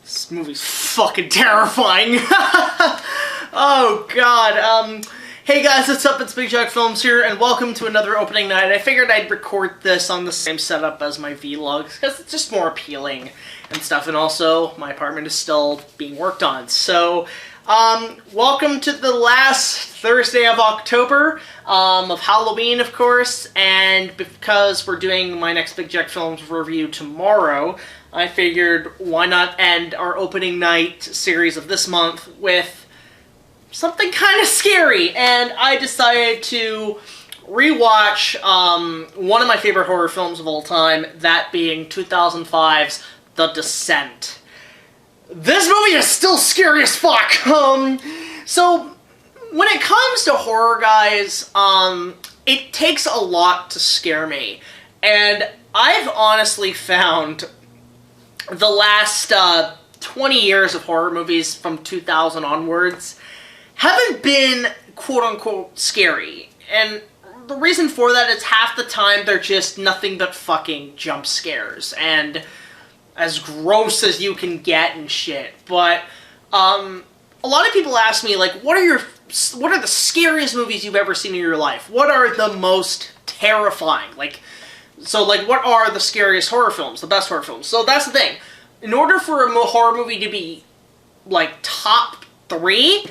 This movie's fucking terrifying. Oh god. Hey guys, what's up? It's BigJackFilms here, and welcome to another opening night. I figured I'd record this on the same setup as my vlogs, because it's just more appealing and stuff, and also, my apartment is still being worked on. So, welcome to the last Thursday of October, of Halloween, of course, and because we're doing my next BigJackFilms review tomorrow, I figured why not end our opening night series of this month with something kind of scary, and I decided to rewatch one of my favorite horror films of all time, that being 2005's The Descent. This movie is still scary as fuck! So, when it comes to horror, guys, it takes a lot to scare me, and I've honestly found the last 20 years of horror movies from 2000 onwards haven't been quote-unquote scary. And the reason for that is half the time they're just nothing but fucking jump scares and as gross as you can get and shit. But a lot of people ask me, like, what are the scariest movies you've ever seen in your life? What are the most terrifying? Like, what are the scariest horror films, the best horror films? So that's the thing. In order for a horror movie to be, like, top 3,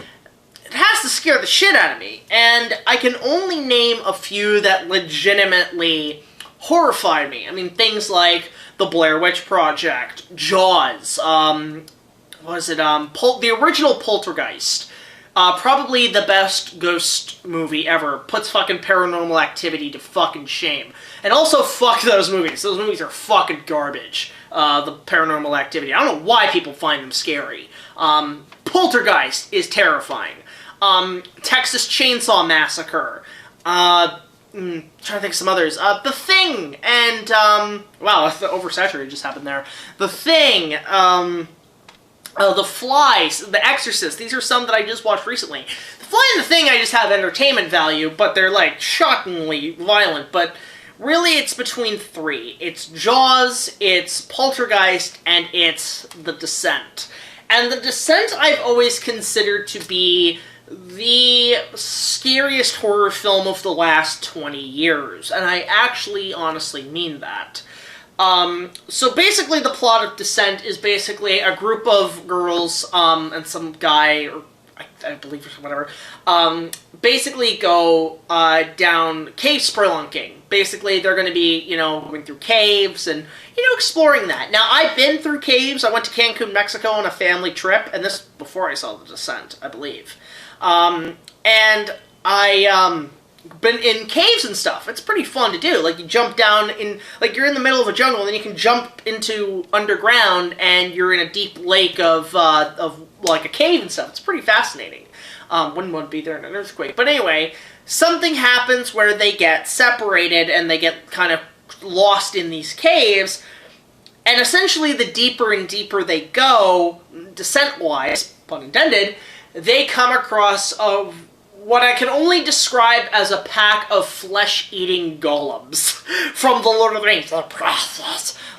it has to scare the shit out of me. And I can only name a few that legitimately horrified me. I mean, things like The Blair Witch Project, Jaws, the original Poltergeist. Probably the best ghost movie ever. Puts fucking Paranormal Activity to fucking shame. And also, fuck those movies. Those movies are fucking garbage. The Paranormal Activity. I don't know why people find them scary. Poltergeist is terrifying. Texas Chainsaw Massacre. Trying to think of some others. The Thing, and, wow, the oversaturated just happened there. The Thing, The Fly, The Exorcist. These are some that I just watched recently. The Fly and The Thing I just have entertainment value, but they're, like, shockingly violent, but really it's between 3. It's Jaws, it's Poltergeist, and it's The Descent. And The Descent I've always considered to be the scariest horror film of the last 20 years, and I actually honestly mean that. So basically the plot of Descent is basically a group of girls, and some guy, or I believe, or whatever, basically go, down cave spelunking. Basically, they're going to be, going through caves and, exploring that. Now, I've been through caves. I went to Cancun, Mexico on a family trip, and this before I saw The Descent, I believe. And I, been in caves and stuff. It's pretty fun to do. Like, you jump down in, like, you're in the middle of a jungle, and then you can jump into underground, and you're in a deep lake of like, a cave and stuff. It's pretty fascinating. Wouldn't want to be there in an earthquake. But anyway, something happens where they get separated, and they get kind of lost in these caves, and essentially the deeper and deeper they go, descent-wise, pun intended, they come across what I can only describe as a pack of flesh-eating golems from the Lord of the Rings.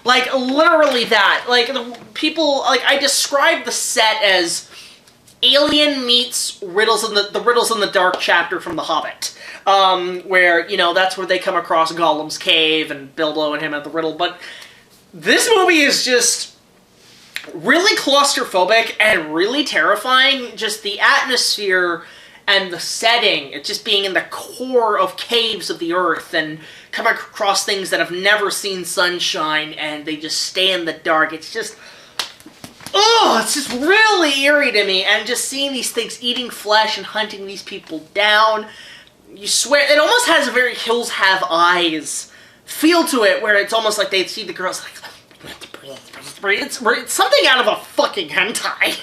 Like, literally that. Like, I describe the set as Alien meets Riddles in the Riddles in the Dark chapter from The Hobbit. Where, that's where they come across Gollum's cave and Bilbo and him at the riddle. But this movie is just really claustrophobic and really terrifying. Just the atmosphere and the setting, it just being in the core of caves of the earth and coming across things that have never seen sunshine and they just stay in the dark. It's just, it's just really eerie to me. And just seeing these things eating flesh and hunting these people down, you swear, it almost has a very Hills Have Eyes feel to it, where it's almost like they see the girls like, it's something out of a fucking hentai.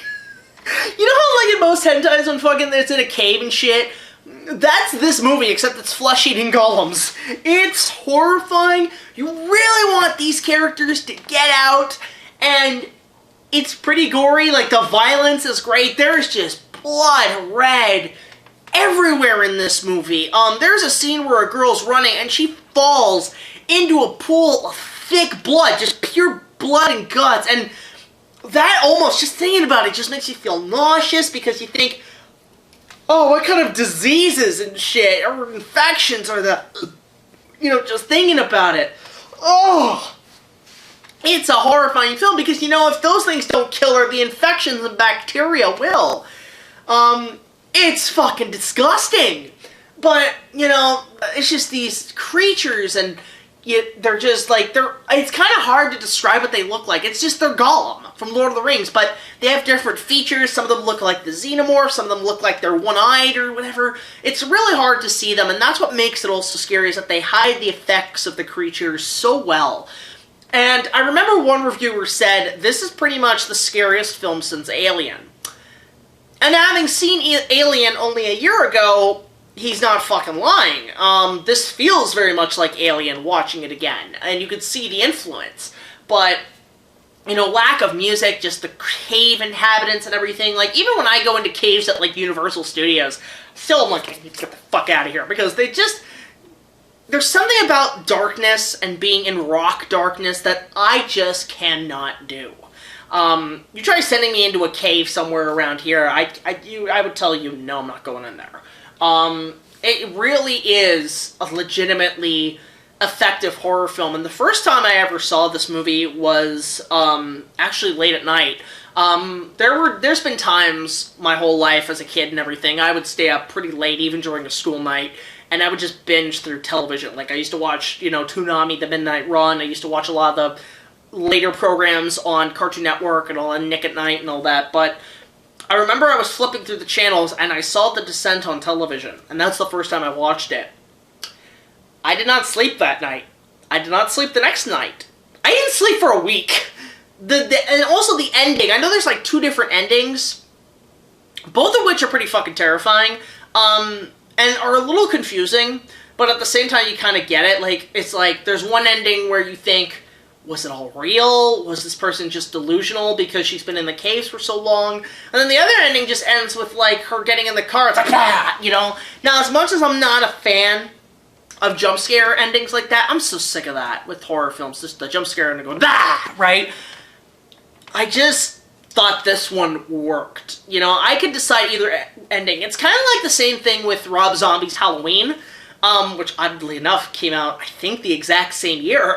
You know how, like, in most hentais when fucking it's in a cave and shit? That's this movie, except it's flesh-eating golems. It's horrifying. You really want these characters to get out, and it's pretty gory. Like, the violence is great. There's just blood red everywhere in this movie. There's a scene where a girl's running, and she falls into a pool of thick blood, just pure blood and guts, and that almost, just thinking about it, just makes you feel nauseous, because you think, oh, what kind of diseases and shit, or infections are the, you know, just thinking about it. Oh, it's a horrifying film, because, you know, if those things don't kill her, the infections and bacteria will. It's fucking disgusting. But, you know, it's just these creatures, and they're just, like, it's kind of hard to describe what they look like. It's just they're Gollum from Lord of the Rings, but they have different features. Some of them look like the Xenomorph, some of them look like they're one-eyed or whatever. It's really hard to see them, and that's what makes it also scary, is that they hide the effects of the creatures so well. And I remember one reviewer said, this is pretty much the scariest film since Alien. And having seen Alien only a year ago, he's not fucking lying. This feels very much like Alien watching it again, and you could see the influence. But, you know, lack of music, just the cave inhabitants and everything. Like, even when I go into caves at, like, Universal Studios, still I'm like, I need to get the fuck out of here, because they just... There's something about darkness and being in rock darkness that I just cannot do. You try sending me into a cave somewhere around here, I would tell you, no, I'm not going in there. It really is a legitimately effective horror film, and the first time I ever saw this movie was, actually late at night. There's been times my whole life as a kid and everything, I would stay up pretty late, even during a school night, and I would just binge through television. Like, I used to watch, you know, Toonami, The Midnight Run, I used to watch a lot of the later programs on Cartoon Network and all on Nick at Night and all that, but I remember I was flipping through the channels and I saw The Descent on television, and that's the first time I watched it. I did not sleep that night. I did not sleep the next night. I didn't sleep for a week. And also the ending. I know there's like 2 different endings, both of which are pretty fucking terrifying, and are a little confusing, but at the same time you kind of get it. Like, it's like, there's one ending where you think, was it all real? Was this person just delusional because she's been in the caves for so long? And then the other ending just ends with, like, her getting in the car. It's like, ah, you know? Now, as much as I'm not a fan of jump scare endings like that, I'm so sick of that with horror films. Just the jump scare and going, ah, right? I just thought this one worked. You know, I could decide either ending. It's kind of like the same thing with Rob Zombie's Halloween, which oddly enough came out, I think, the exact same year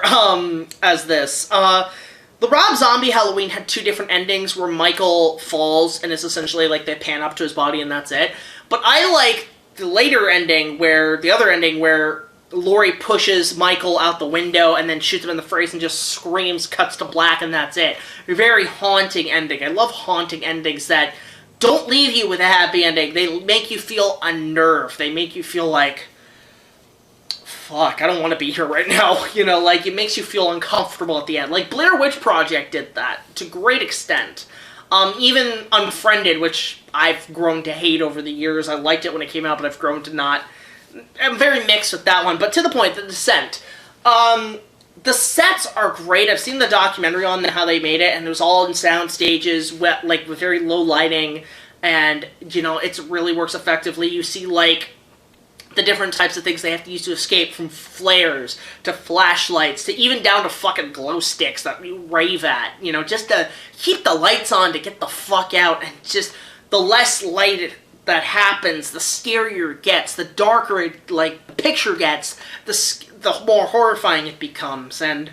as this. The Rob Zombie Halloween had 2 different endings where Michael falls and it's essentially like they pan up to his body and that's it. But I like the later ending, the other ending where Laurie pushes Michael out the window and then shoots him in the face and just screams, cuts to black, and that's it. A very haunting ending. I love haunting endings that don't leave you with a happy ending. They make you feel unnerved. They make you feel like, fuck, I don't want to be here right now. You know, like, it makes you feel uncomfortable at the end. Like, Blair Witch Project did that to great extent. Even Unfriended, which I've grown to hate over the years. I liked it when it came out, but I've grown to not. I'm very mixed with that one, but to the point, The Descent. The sets are great. I've seen the documentary on how they made it, and it was all in sound stages, like, with very low lighting, and, you know, it really works effectively. You see, like, the different types of things they have to use to escape, from flares to flashlights to even down to fucking glow sticks that you rave at, you know, just to keep the lights on to get the fuck out. And just the less light that happens, the scarier it gets, the darker it, like, the picture gets, the more horrifying it becomes. And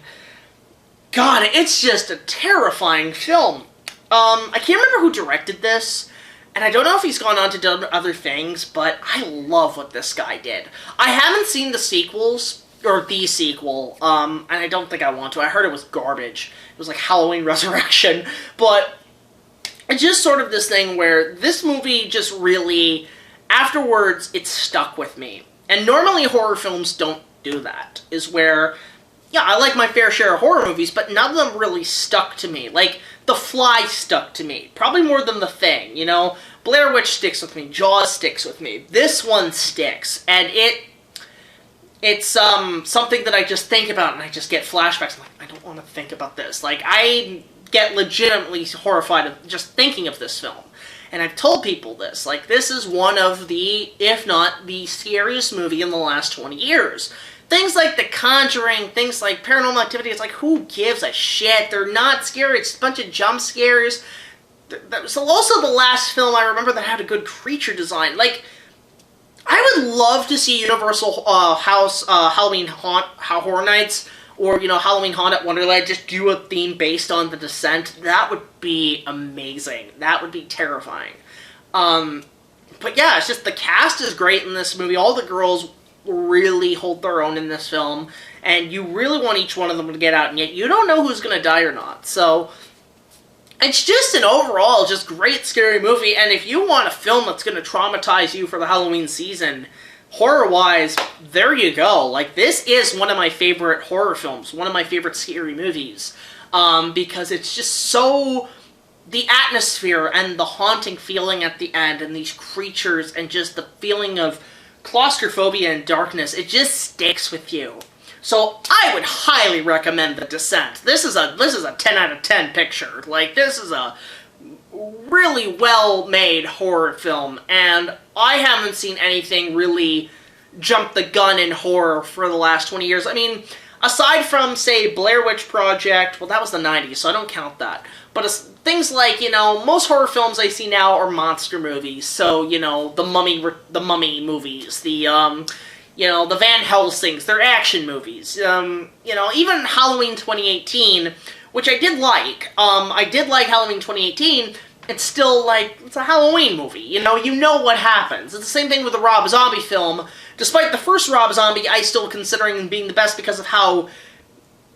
God, it's just a terrifying film. I can't remember who directed this, and I don't know if he's gone on to do other things, but I love what this guy did. I haven't seen the sequels, or the sequel, and I don't think I want to. I heard it was garbage. It was like Halloween Resurrection, but it's just sort of this thing where this movie just really, afterwards, it stuck with me. And normally horror films don't do that, is where, yeah, I like my fair share of horror movies, but none of them really stuck to me. Like, The Fly stuck to me, probably more than The Thing, you know? Blair Witch sticks with me, Jaws sticks with me. This one sticks, and it's something that I just think about, and I just get flashbacks. I'm like, I don't want to think about this. Like, I get legitimately horrified of just thinking of this film. And I've told people this, like, this is one of the, if not the scariest movie in the last 20 years. things like The Conjuring, things like Paranormal Activity, it's like, who gives a shit? They're not scary. It's a bunch of jump scares. That was also the last film I remember that had a good creature design. Like, I would love to see Universal Halloween Horror Nights, or, you know, Halloween Haunt at Wonderland, just do a theme based on The Descent. That would be amazing. That would be terrifying. But yeah, it's just the cast is great in this movie. All the girls really hold their own in this film, and you really want each one of them to get out, and yet you don't know who's going to die or not. So it's just an overall just great scary movie, and if you want a film that's going to traumatize you for the Halloween season, horror-wise, there you go. Like, this is one of my favorite horror films, one of my favorite scary movies, because it's just so... the atmosphere and the haunting feeling at the end, and these creatures, and just the feeling of claustrophobia and darkness, it just sticks with you. So I would highly recommend The Descent. This is a 10 out of 10 picture. Like, this is a really well-made horror film, and I haven't seen anything really jump the gun in horror for the last 20 years. I mean, aside from, say, Blair Witch Project, well, that was the 90s, so I don't count that. But things like, you know, most horror films I see now are monster movies. So, you know, the Mummy movies, the, you know, the Van Helsings, they're action movies. You know, even Halloween 2018, which I did like. I did like Halloween 2018. It's still, like, it's a Halloween movie. You know what happens. It's the same thing with the Rob Zombie film. Despite the first Rob Zombie, I still considering him being the best because of how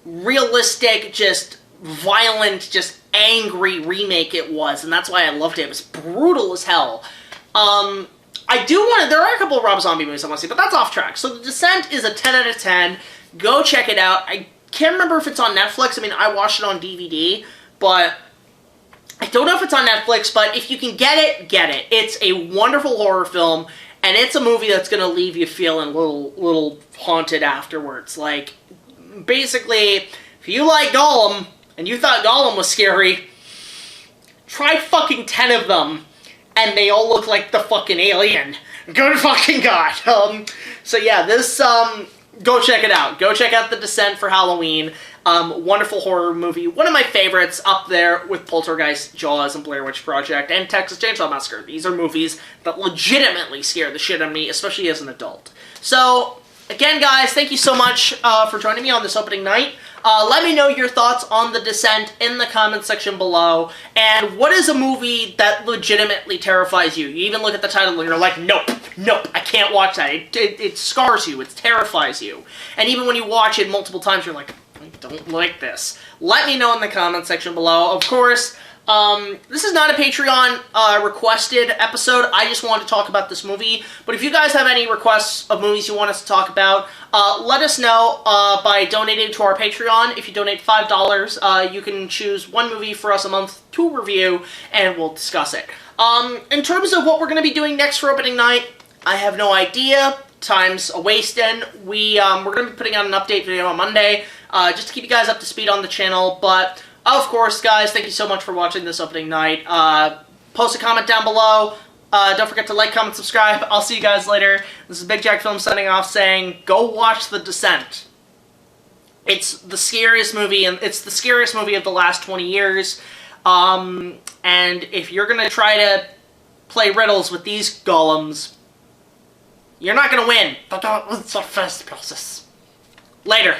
realistic, just violent, just angry remake it was, and that's why I loved it. It was brutal as hell. There are a couple of Rob Zombie movies I want to see, but that's off track. So The Descent is a 10 out of 10. Go check it out. I can't remember if it's on Netflix. I mean, I watched it on DVD, but I don't know if it's on Netflix, but if you can get it, get it. It's a wonderful horror film, and it's a movie that's going to leave you feeling a little haunted afterwards. Like, basically, if you like Gollum, and you thought Gollum was scary, try fucking 10 of them, and they all look like the fucking alien. Good fucking God. So yeah, this, go check it out. Go check out The Descent for Halloween. Wonderful horror movie. One of my favorites, up there with Poltergeist, Jaws, and Blair Witch Project, and Texas Chainsaw Massacre. These are movies that legitimately scare the shit out of me, especially as an adult. So, again, guys, thank you so much for joining me on this opening night. Let me know your thoughts on The Descent in the comments section below. And what is a movie that legitimately terrifies you? You even look at the title and you're like, nope, I can't watch that. It scars you, it terrifies you. And even when you watch it multiple times, you're like, I don't like this. Let me know in the comments section below. Of course, this is not a Patreon requested episode. I just wanted to talk about this movie. But if you guys have any requests of movies you want us to talk about, let us know by donating to our Patreon. If you donate $5, you can choose one movie for us a month to review, and we'll discuss it. In terms of what we're going to be doing next for opening night, I have no idea. Time's a-wasting. We're going to be putting out an update video on Monday, just to keep you guys up to speed on the channel. But, of course, guys, thank you so much for watching this opening night. Post a comment down below. Don't forget to like, comment, subscribe. I'll see you guys later. This is BigJackFilms signing off saying, go watch The Descent. It's the scariest movie, and it's the scariest movie of the last 20 years. And if you're going to try to play riddles with these golems, you're not going to win. But it's a first process. Later.